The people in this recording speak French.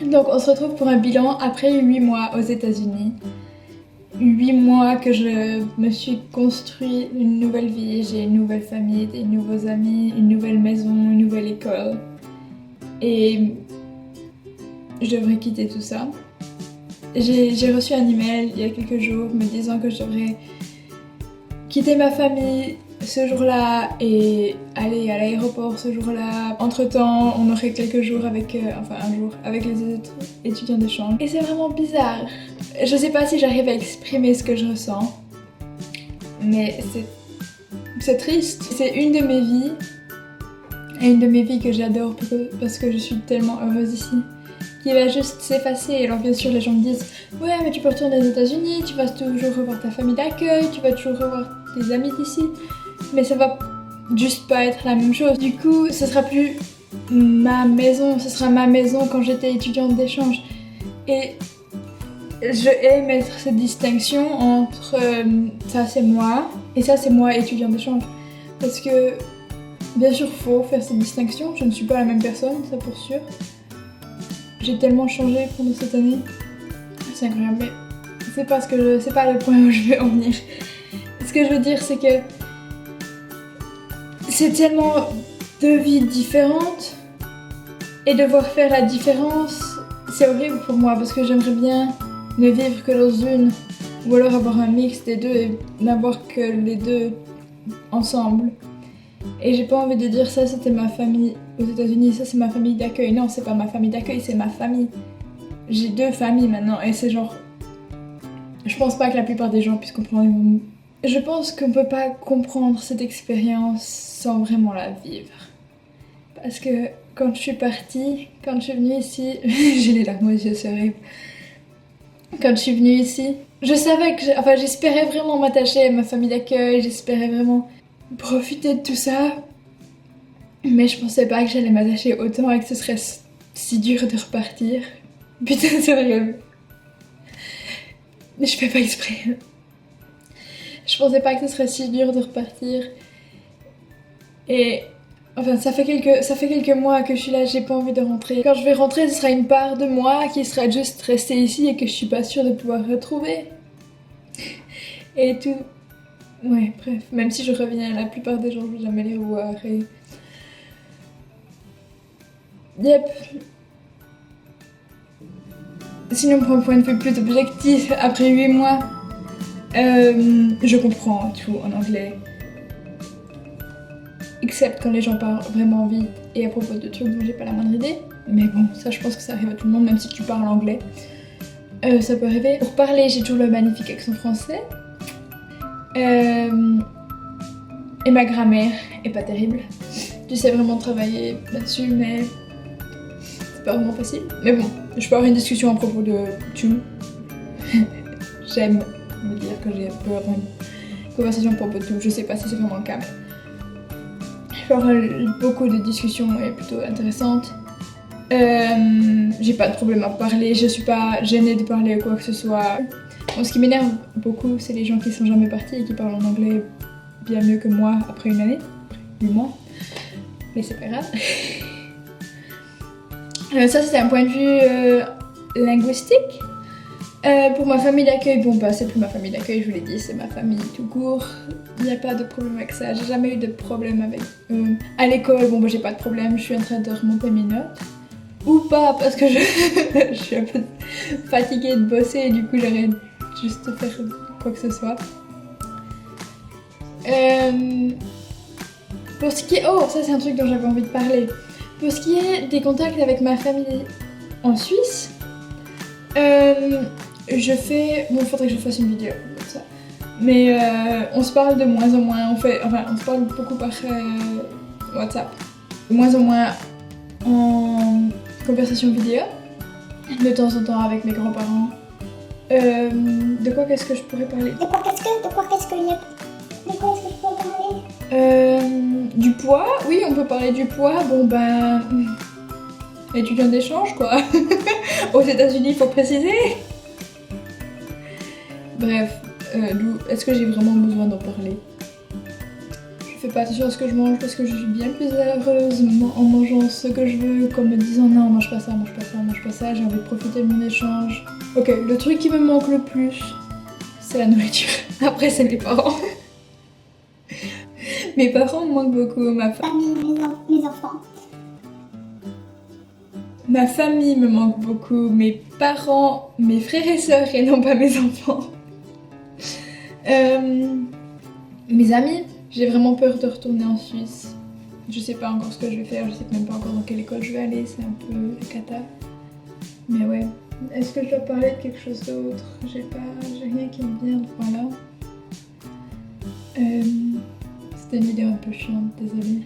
Donc on se retrouve pour un bilan après 8 mois aux États-Unis. 8 mois que je me suis construit une nouvelle vie, j'ai une nouvelle famille, des nouveaux amis, une nouvelle maison, une nouvelle école. Et je devrais quitter tout ça. J'ai reçu un email il y a quelques jours me disant que je devrais quitter ma famille ce jour-là et aller à l'aéroport ce jour-là. Entre-temps, on aurait quelques jours avec, un jour, avec les autres étudiants d'échange. Et c'est vraiment bizarre. Je sais pas si j'arrive à exprimer ce que je ressens, mais c'est triste. C'est une de mes vies, et une de mes vies que j'adore parce que je suis tellement heureuse ici, qui va juste s'effacer. Alors bien sûr les gens me disent « Ouais mais tu peux retourner aux États-Unis, tu vas toujours revoir ta famille d'accueil, tu vas toujours revoir tes amis d'ici. » Mais ça va juste pas être la même chose. Du coup, ce sera plus ma maison, ce sera ma maison quand j'étais étudiante d'échange. Et je hais mettre cette distinction entre ça c'est moi et ça c'est moi étudiante d'échange. Parce que bien sûr faut faire cette distinction, je ne suis pas la même personne, ça pour sûr. J'ai tellement changé pendant cette année, c'est incroyable, mais c'est pas le point où je vais en venir. Ce que je veux dire c'est que c'est tellement deux vies différentes et devoir faire la différence, c'est horrible pour moi parce que j'aimerais bien ne vivre que dans une ou alors avoir un mix des deux et n'avoir que les deux ensemble. Et j'ai pas envie de dire ça c'était ma famille aux États-Unis, ça c'est ma famille d'accueil. Non, c'est pas ma famille d'accueil, c'est ma famille. J'ai deux familles maintenant et c'est genre... Je pense pas que la plupart des gens puissent comprendre. Je pense qu'on peut pas comprendre cette expérience sans vraiment la vivre. Parce que quand je suis partie, quand je suis venue ici, j'ai les larmes aux yeux, c'est horrible. Quand je suis venue ici, je savais que... j'espérais vraiment m'attacher à ma famille d'accueil, j'espérais vraiment profiter de tout ça. Mais je pensais pas que j'allais m'attacher autant et que ce serait si dur de repartir. Putain, c'est horrible. Mais je fais pas exprès. Je pensais pas que ce serait si dur de repartir. Et enfin, ça fait quelques mois que je suis là, j'ai pas envie de rentrer. Quand je vais rentrer, ce sera une part de moi qui sera juste restée ici et que je suis pas sûre de pouvoir retrouver. Et tout. Ouais, bref. Même si je reviens, la plupart des gens, je vais jamais les revoir. Et... Yep. Sinon, pour un point de vue plus objectif, après 8 mois, je comprends tout en anglais. Except quand les gens parlent vraiment vite et à propos de trucs dont j'ai pas la moindre idée. Mais bon, ça je pense que ça arrive à tout le monde, même si tu parles anglais. Ça peut arriver. Pour parler, j'ai toujours le magnifique accent français. Et ma grammaire est pas terrible. J'essaie vraiment de travailler là-dessus, mais c'est pas vraiment facile. Mais bon, je peux avoir une discussion à propos de tout. J'aime me dire que j'ai pu avoir une conversation à propos de tout. Je sais pas si c'est vraiment le cas, mais je peux avoir beaucoup de discussions et plutôt intéressantes. J'ai pas de problème à parler, je suis pas gênée de parler ou quoi que ce soit. Bon, ce qui m'énerve beaucoup, c'est les gens qui sont jamais partis et qui parlent en anglais bien mieux que moi après une année, 8 mois. Mais c'est pas grave. Ça c'était un point de vue linguistique. Pour ma famille d'accueil, bon bah c'est plus ma famille d'accueil, je vous l'ai dit, c'est ma famille tout court. Il n'y a pas de problème avec ça, j'ai jamais eu de problème avec eux. À l'école, bon bah j'ai pas de problème, je suis en train de remonter mes notes. Ou pas, parce que je suis un peu fatiguée de bosser et du coup j'arrête juste de faire quoi que ce soit. Pour ce qui est... Oh, ça c'est un truc dont j'avais envie de parler. Pour ce qui est des contacts avec ma famille en Suisse, je fais... Bon, il faudrait que je fasse une vidéo comme ça. Mais on se parle de moins en moins, on se parle beaucoup par WhatsApp. De moins en moins en conversation vidéo, de temps en temps avec mes grands-parents. De quoi qu'est-ce que je pourrais parler? De quoi est-ce que je peux parler? Du poids, oui, on peut parler du poids. Bon ben, étudiant d'échange quoi. Aux États-Unis, il faut préciser. Bref, est-ce que j'ai vraiment besoin d'en parler? Je fais pas attention à ce que je mange parce que je suis bien plus heureuse en mangeant ce que je veux qu'en me disant non, mange pas ça, mange pas ça, mange pas ça, j'ai envie de profiter de mon échange. Ok, le truc qui me manque le plus, c'est la nourriture. Après, c'est mes parents. Mes parents me manquent beaucoup, ma famille, mes enfants. Ma famille me manque beaucoup, mes parents, mes frères et sœurs et non pas mes enfants. Mes amis, j'ai vraiment peur de retourner en Suisse. Je sais pas encore ce que je vais faire, je sais même pas encore dans quelle école je vais aller, c'est un peu la cata. Mais ouais. Est-ce que je dois parler de quelque chose d'autre? J'ai rien qui me vient, voilà. C'était une vidéo un peu chiante, désolée.